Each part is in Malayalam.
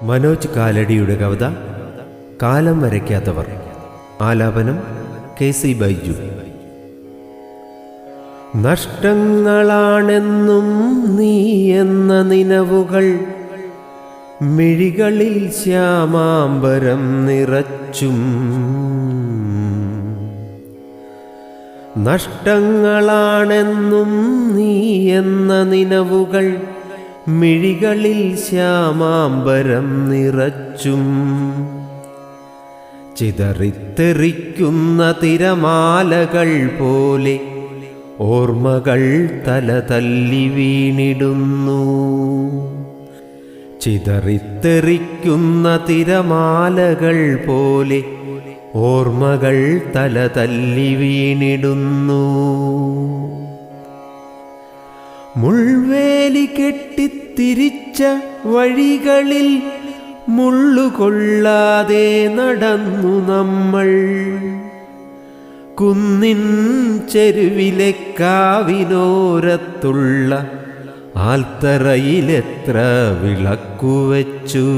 മനോജ് കാലടിയുടെ കവിത കാലം വരയ്ക്കാത്തവർ. ആലാപനം KC ബൈജു. നഷ്ടങ്ങളാണെന്നും നീ എന്ന നിനവുകൾ മിഴികളിൽ ശ്യാമാംബരം നിറച്ചും. നഷ്ടങ്ങളാണെന്നും നീ എന്ന നിനവുകൾ മിഴികളിൽ ശ്യാമാംബരം നിറച്ചും. ചിതറിത്തെറിക്കുന്ന തിരമാലകൾ പോലെ ഓർമ്മകൾ തല തല്ലി വീണിടുന്നു. ചിതറിത്തെറിക്കുന്ന തിരമാലകൾ പോലെ ഓർമ്മകൾ തല തല്ലി വീണിടുന്നു. മുൾവേലി കെട്ടിത്തിരിച്ച വഴികളിൽ മുള്ളുകൊള്ളാതെ നടന്നു നമ്മൾ. കുന്നിൻ ചെരുവിലെ കാവിനോരത്തുള്ള ആൽത്തറയിലെത്ര വിളക്കുവച്ചു.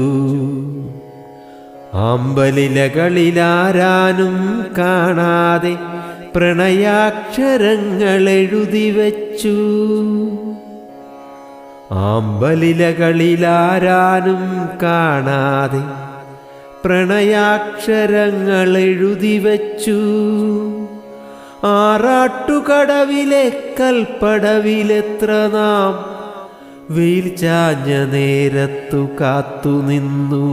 ആമ്പലിലകളിലാരാനും കാണാതെ പ്രണയാക്ഷരങ്ങൾ എഴുതിവച്ചു. ആമ്പലിലകളിലാരാനും കാണാതെ പ്രണയാക്ഷരങ്ങൾ എഴുതിവച്ചു. ആറാട്ടുകടവിലെ കൽപ്പടവിലെത്ര നാം വെയിൽ ചാഞ്ഞ നേരത്തു കാത്തുനിന്നു.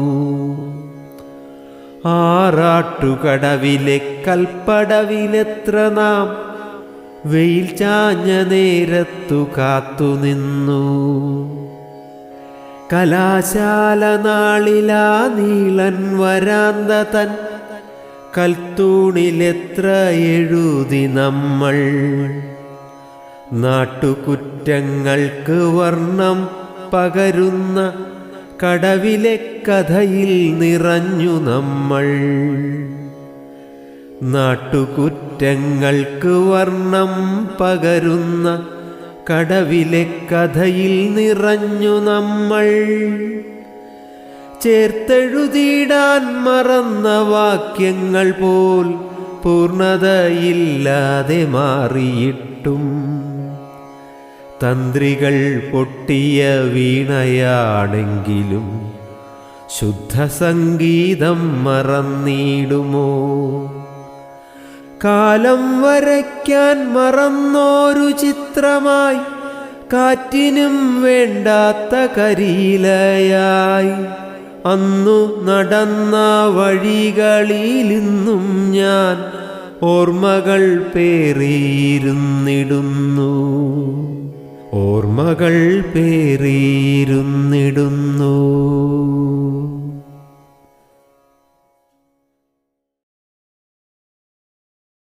ആറാട്ടുകടവിലെ കൽപ്പടവിലെത്ര നാം വെയിൽ ചാഞ്ഞ നേരത്തു കാത്തുനിന്നു. കലാശാല നാളിലാ നീളൻ വരാന്ത തൻ കൽത്തൂണിലെത്ര എഴുതി നമ്മൾ. നാട്ടുകുറ്റങ്ങൾക്ക് വർണ്ണം പകരുന്ന കടവിലെ കഥയിൽ നിറഞ്ഞു നമ്മൾ. നാട്ടുകുറ്റങ്ങൾക്ക് വർണ്ണം പകരുന്ന കടവിലെ കഥയിൽ നിറഞ്ഞു നമ്മൾ. ചേർത്തെഴുതിയിടാൻ മറന്ന വാക്യങ്ങൾ പോൽ പൂർണ്ണതയില്ലാതെ മാറിയിട്ടും. തന്ത്രികൾ പൊട്ടിയ വീണയാണെങ്കിലും ശുദ്ധസംഗീതം മറന്നിടുമോ? കാലം വരയ്ക്കാൻ മറന്നോരു ചിത്രമായി കാറ്റിനും വേണ്ടാത്ത കരിയിലയായി അന്നു നടന്ന വഴികളിലിന്നും ഞാൻ ഓർമ്മകൾ പേറിയിരുന്നിടുന്നു. ഓർമ്മകൾ പേറിയിരുന്നിടുന്നു.